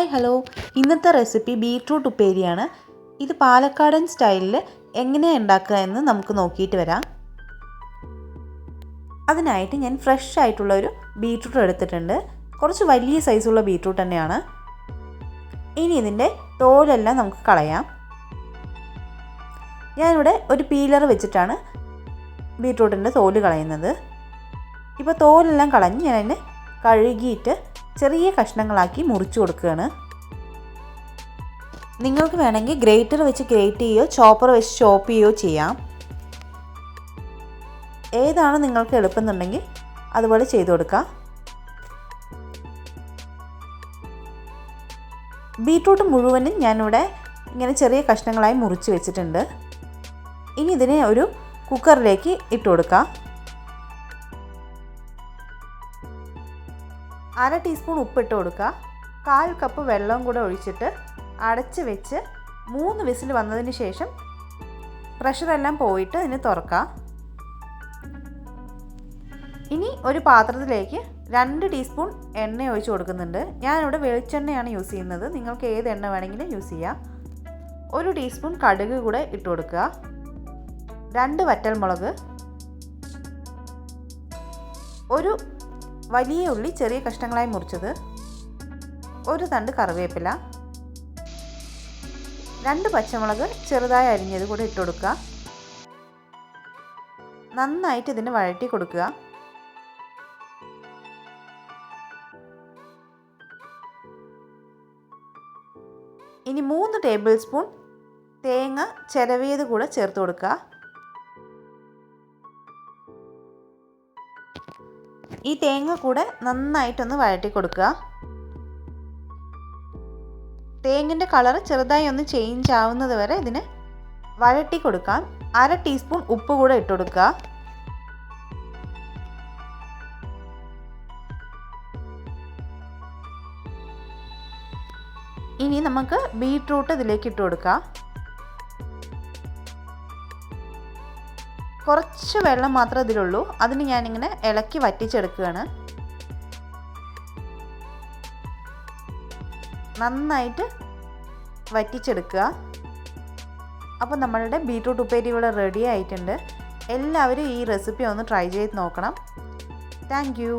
Hi hello, ഇന്നത്തെ recipe beetroot ഉപ്പേരിയാണ്. ഇത് പാലക്കാടൻ സ്റ്റൈലിൽ എങ്ങനെയാണ് ഉണ്ടാക്കുക എന്ന് നമുക്ക് നോക്കിയിട്ട് വരാം. അതിനായിട്ട് ഞാൻ ഫ്രഷ് ആയിട്ടുള്ളൊരു ബീട്രൂട്ട് എടുത്തിട്ടുണ്ട്. കുറച്ച് വലിയ സൈസുള്ള ബീട്രൂട്ട് തന്നെയാണ്. ഇനി ഇതിൻ്റെ തോലെല്ലാം നമുക്ക് കളയാം. ഞാനിവിടെ ഒരു പീലർ വെച്ചിട്ടാണ് ബീട്രൂട്ടിൻ്റെ തോല് കളയുന്നത്. ഇപ്പോൾ തോലെല്ലാം കളഞ്ഞ് ഞാൻ അതിനെ കഴുകിയിട്ട് ചെറിയ കഷ്ണങ്ങളാക്കി മുറിച്ച് കൊടുക്കുകയാണ്. നിങ്ങൾക്ക് വേണമെങ്കിൽ ഗ്രേറ്റർ വെച്ച് ഗ്രേറ്റ് ചെയ്യുകയോ ചോപ്പർ വെച്ച് ചോപ്പ് ചെയ്യുകയോ ചെയ്യാം. ഏതാണ് നിങ്ങൾക്ക് എളുപ്പമെന്നുണ്ടെങ്കിൽ അതുപോലെ ചെയ്തു കൊടുക്കാം. ബീട്രൂട്ട് മുഴുവനും ഞാനിവിടെ ഇങ്ങനെ ചെറിയ കഷ്ണങ്ങളായി മുറിച്ച് വെച്ചിട്ടുണ്ട്. ഇനി ഇതിനെ ഒരു കുക്കറിലേക്ക് ഇട്ട് കൊടുക്കാം. 1/2 ടീസ്പൂൺ ഉപ്പിട്ട് കൊടുക്കുക. 1/4 കപ്പ് വെള്ളം കൂടെ ഒഴിച്ചിട്ട് അടച്ച് വെച്ച് 3 വിസിൽ വന്നതിന് ശേഷം പ്രഷറെല്ലാം പോയിട്ട് ഇതിന് തുറക്കാം. ഇനി ഒരു പാത്രത്തിലേക്ക് 2 ടീസ്പൂൺ എണ്ണ ഒഴിച്ച് കൊടുക്കുന്നുണ്ട്. ഞാനിവിടെ വെളിച്ചെണ്ണയാണ് യൂസ് ചെയ്യുന്നത്. നിങ്ങൾക്ക് ഏത് എണ്ണ വേണമെങ്കിലും യൂസ് ചെയ്യാം. 1 ടീസ്പൂൺ കടുക് കൂടെ ഇട്ട് കൊടുക്കുക. 2 വറ്റൽമുളക്, ഒരു വലിയ ഉള്ളി ചെറിയ കഷ്ണങ്ങളായി മുറിച്ചത്, 1 തണ്ട് കറിവേപ്പില, 2 പച്ചമുളക് ചെറുതായി അരിഞ്ഞത് കൂടെ ഇട്ട് കൊടുക്കുക. നന്നായിട്ട് ഇതിന് വഴറ്റി കൊടുക്കുക. ഇനി 3 ടേബിൾ സ്പൂൺ തേങ്ങ ചിരവിയത് കൂടെ ചേർത്ത് കൊടുക്കുക. ഈ തേങ്ങ കൂടെ നന്നായിട്ടൊന്ന് വഴറ്റി കൊടുക്കുക. തേങ്ങൻ്റെ കളർ ചെറുതായി ഒന്ന് ചേഞ്ച് ആവുന്നത് വരെ ഇതിന് വഴറ്റി കൊടുക്കാം. 1/2 ടീസ്പൂൺ ഉപ്പ് കൂടെ ഇട്ട് കൊടുക്കുക. ഇനി നമുക്ക് ബീട്രൂട്ട് ഇതിലേക്ക് ഇട്ട് കൊടുക്കാം. കുറച്ച് വെള്ളം മാത്രമേ ഇതിലുള്ളൂ. അതിന് ഞാനിങ്ങനെ ഇളക്കി വറ്റിച്ചെടുക്കുകയാണ്. നന്നായിട്ട് വറ്റിച്ചെടുക്കുക. അപ്പോൾ നമ്മളുടെ ബീട്രൂട്ട് ഉപ്പേരി ഇവിടെ റെഡി ആയിട്ടുണ്ട്. എല്ലാവരും ഈ റെസിപ്പി ഒന്ന് ട്രൈ ചെയ്ത് നോക്കണം. Thank you.